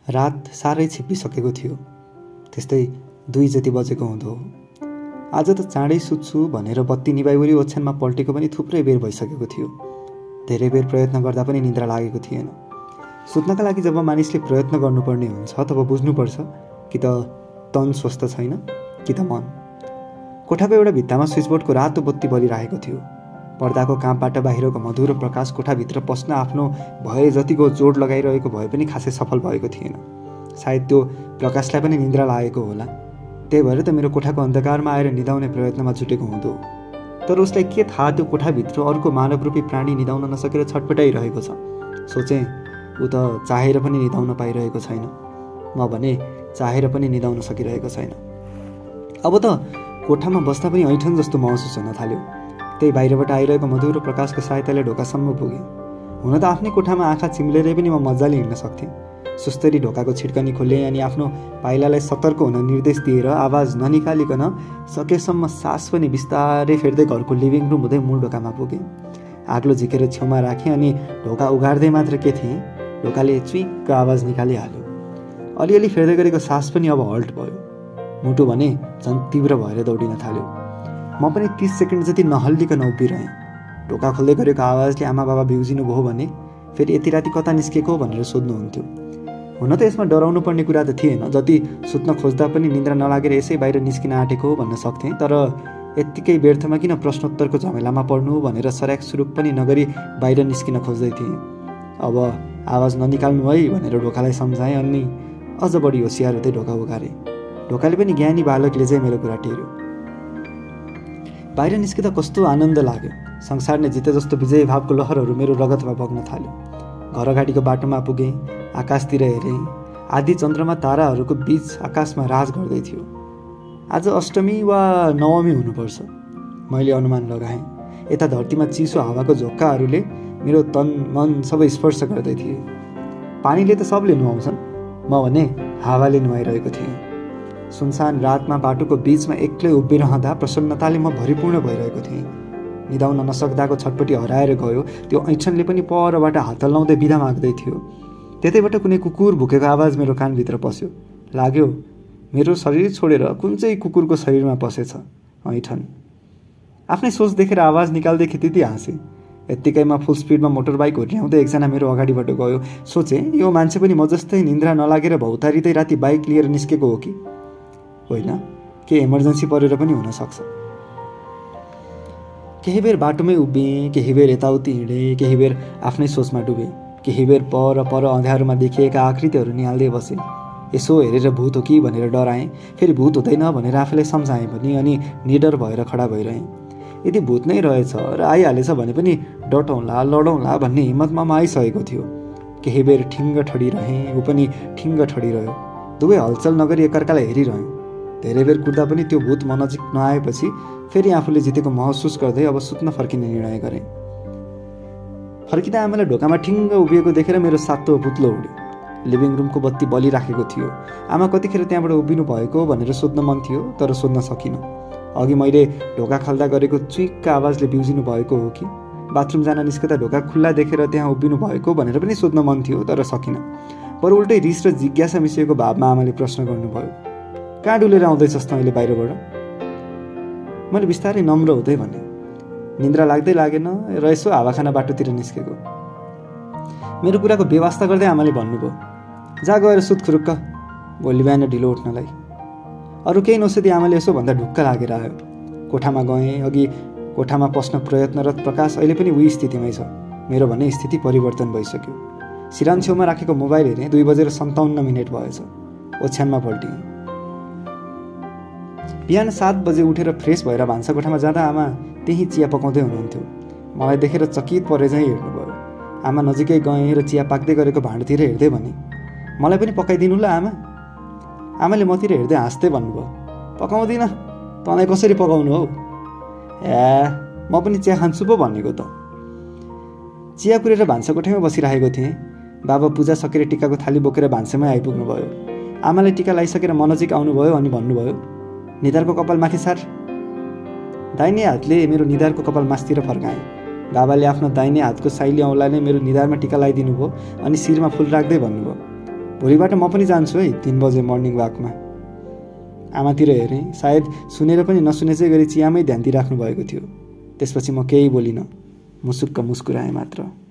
रात साह्रै छिप्पिसकेको थियो। त्यस्तै 2 जति बजेको हुँदो। आज त चाँडै सुत्छु भनेर बत्ती निभाइवरी ओछ्यानमा पल्टेको पनि थुप्रै बेर भइसकेको थियो। धेरै बेर प्रयत्न गर्दा पनि निद्रा लागेको थिएन। सुत्नका लागि जब मानिसले प्रयत्न गर्नुपर्ने हुन्छ तब बुझ्नुपर्छ कि त तन स्वस्थ छैन कि त मन। कोठाको एउटा भित्तामा स्विचबोर्डको रातो बत्ती बलिरहेको थियो। पर्दाको काँपबाट बाहिरको मधुरो प्रकाश कोठाभित्र पस्न आफ्नो भए जतिको जोड लगाइरहेको भए पनि खासै सफल भएको थिएन। सायद त्यो प्रकाशलाई पनि निद्रा लागेको होला। त्यही भएर त मेरो कोठाको अन्धकारमा आएर निदाउने प्रयत्नमा जुटेको हुँदो। तर उसलाई के थाहा त्यो कोठाभित्र अर्को मानवरूपी प्राणी निदाउन नसकेर छटपटाइरहेको छ। सोचेँ ऊ त चाहेर पनि निदाउन पाइरहेको छैन, म भने चाहेर पनि निदाउन सकिरहेको छैन। अब त कोठामा बस्दा पनि ऐठन जस्तो महसुस हुन थाल्यो। त्यही बाहिरबाट आइरहेको मधुरो प्रकाशको सहायताले ढोकासम्म पुगेँ। हुन त आफ्नै कोठामा आँखा चिम्लेरै पनि म मजाले हिँड्न सक्थेँ। सुस्तरी ढोकाको छिड्कनी खोलेँ अनि आफ्नो पाइलालाई सतर्क हुन निर्देश दिएर आवाज ननिकालिकन सकेसम्म सास पनि बिस्तारै फेर्दै घरको लिभिङ रुम हुँदै मूल ढोकामा पुगेँ। आग्लो झिकेर छेउमा राखेँ अनि ढोका उघार्दै मात्र के थिएँ, ढोकाले चुइक्क आवाज निकालिहाल्यो। अलिअलि फेर्दै गरेको सास पनि अब हल्ट भयो। मुटु भने झन् तीव्र भएर दौडिन थाल्यो। म पनि 30 सेकेन्ड जति नहल्लिकन उभिरहेँ। ढोका खोल्दै गरेको आवाजले आमा बाबा बिउजिनु भयो भने फेरि यति राति कता निस्केको भनेर सोध्नुहुन्थ्यो। हुन त यसमा डराउनु पर्ने कुरा त थिएन। जति सुत्न खोज्दा पनि निद्रा नलागेर यसै बाहिर निस्किन आँटेको भन्न सक्थेँ। तर यत्तिकै व्यर्थमा किन प्रश्नोत्तरको झमेलामा पर्नु भनेर सराक सुरुक पनि नगरी बाहिर निस्किन खोज्दै थिएँ। अब आवाज ननिकाल्नु है भनेर ढोकालाई सम्झाएँ अनि अझ बढी होसियार हुँदै ढोका उघारेँ। ढोकाले पनि ज्ञानी बालकले चाहिँ मेरो कुरा टेर्यो। बाहिर निस्किँदा कस्तो आनन्द लाग्यो। संसार नै जिते जस्तो विजय भावको लहरहरू मेरो रगतमा बग्न थाल्यो। घर अगाडिको बाटोमा पुगेँ, आकाशतिर हेरेँ। आदि चन्द्रमा ताराहरूको बीच आकाशमा राज गर्दै थियो। आज अष्टमी वा नवमी हुनुपर्छ, मैले अनुमान लगाएँ। यता धरतीमा चिसो हावाको झोक्काहरूले मेरो तन मन सबै स्पर्श गर्दै थिए। पानीले त सबले नुहाउँछन्, म भने हावाले नुहाइरहेको थिएँ। सुनसान रातमा बाटोको बीचमा एक्लै उभिरहँदा प्रसन्नताले म भरिपूर्ण भइरहेको थिएँ। निदाउन नसक्दाको छटपटी हराएर गयो। त्यो ऐठनले पनि परबाट हात हल्लाउँदै बिदा माग्दै थियो। त्यतैबाट कुनै कुकुर भुकेको आवाज मेरो कानभित्र पस्यो। लाग्यो मेरो शरीर छोडेर कुन चाहिँ कुकुरको शरीरमा पसेछ ऐठन। आफ्नै सोच देखेर आवाज निकाल्दै खितिती हाँसेँ। यत्तिकैमा फुल स्पिडमा मोटरबाइक हुर्याउँदै एकजना मेरो अगाडिबाट गयो। सोचेँ यो मान्छे पनि म जस्तै निन्द्रा नलागेर भौतारिँदै राति बाइक लिएर निस्केको हो कि होइन, के इमर्जेन्सी परेर पनि हुनसक्छ। केही बेर बाटोमै उभिएँ, केही बेर यताउति हिँडेँ, केही बेर आफ्नै सोचमा डुबेँ, केही बेर पर अँध्यारोमा देखिएका आकृतिहरू निहाल्दै बसेँ। यसो हेरेर भूत हो कि भनेर डराएँ, फेरि भूत हुँदैन भनेर आफूलाई सम्झाएँ पनि अनि निडर भएर खडा भइरहेँ। यदि भूत नै रहेछ र आइहालेछ भने पनि डटौँला लडौँला भन्ने हिम्मतमा म आइसकेको थियो। केही बेर ठिङ्ग ठडिरहेँ, ऊ पनि ठिङ्ग ठडिरह्यो। दुवै हलचल नगरी एकअर्कालाई हेरिरह्यौँ। धेरै बेर कुर्दा पनि त्यो भूत म नजिक नआएपछि फेरि आफूले जितेको महसुस गर्दै अब सुत्न फर्किने निर्णय गरेँ। फर्किँदा आमालाई ढोकामा ठिङ्ग उभिएको देखेर मेरो सातो पुत्लो उड्यो। लिभिङ रुमको बत्ती बलिराखेको थियो। आमा कतिखेर त्यहाँबाट उभिनु भएको भनेर सोध्न मन थियो, तर सोध्न सकिनँ। अघि मैले ढोका खोल्दा गरेको चुइक्क आवाजले बिउजिनु भएको हो कि बाथरुम जान निस्कँदा ढोका खुल्ला देखेर त्यहाँ उभिनु भएको भनेर पनि सोध्न मन थियो, तर सकिनँ। बरु उल्टै रिस र जिज्ञासा मिसिएको भावमा आमाले प्रश्न गर्नुभयो, कहाँ डुलेर आउँदैछस् त अहिले बाहिरबाट? मैले बिस्तारै नम्र हुँदै भने, निन्द्रा लाग्दै लागेन र यसो हावा खाना बाटोतिर निस्केको। मेरो कुराको व्यवस्था गर्दै आमाले भन्नुभयो, जा गएर सुत खुरुक्क, भोलि बिहान ढिलो उठ्नलाई। अरू केही नसोधी आमाले यसो भन्दा ढुक्क लागेर आयो। कोठामा गएँ। अघि कोठामा पस्न प्रयत्नरत प्रकाश अहिले पनि उही स्थितिमै छ। मेरो भने स्थिति परिवर्तन भइसक्यो। सिरान छेउमा राखेको मोबाइल हेरेँ। 2:57 भएछ। ओछ्यानमा पल्टिएँ। बिहान 7 बजे उठेर फ्रेस भएर भान्साकोठामा जाँदा आमा त्यहीँ चिया पकाउँदै हुनुहुन्थ्यो। मलाई देखेर चकित परे चाहिँ हेर्नुभयो। आमा नजिकै गएँ र चिया पाक्दै गरेको भाँडोतिर हेर्दै भने, मलाई पनि पकाइदिनु ल आमा। आमाले मतिर हेर्दै हाँस्दै भन्नुभयो, पकाउँदिन, तँलाई कसरी पकाउनु हौ? म पनि चिया खान्छु पो भनेको त। चिया कुरेर भान्साकोठामै बसिरहेको थिएँ। बाबा पूजा सकेर टिकाको थाली बोकेर भान्सामै आइपुग्नु भयो। आमाले टिका लगाइसकेर म नजिक आउनुभयो अनि भन्नुभयो, निधारको कपाल माथि सार। दाहिने हातले मेरो निधारको कपाल मास्तिर फर्काएँ। बाबाले आफ्नो दाहिने हातको साइली औँलाले मेरो निधारमा टिका लगाइदिनु भयो अनि शिरमा फुल राख्दै भन्नुभयो, भोलिबाट म पनि जान्छु है 3 बजे मर्निङ वाकमा। आमातिर हेरेँ, सायद सुनेर पनि नसुनेचै गरी चियामै ध्यान दिइराख्नु भएको थियो। त्यसपछि म केही बोलिनँ, मुसुक्क मुस्कुराएँ मात्र।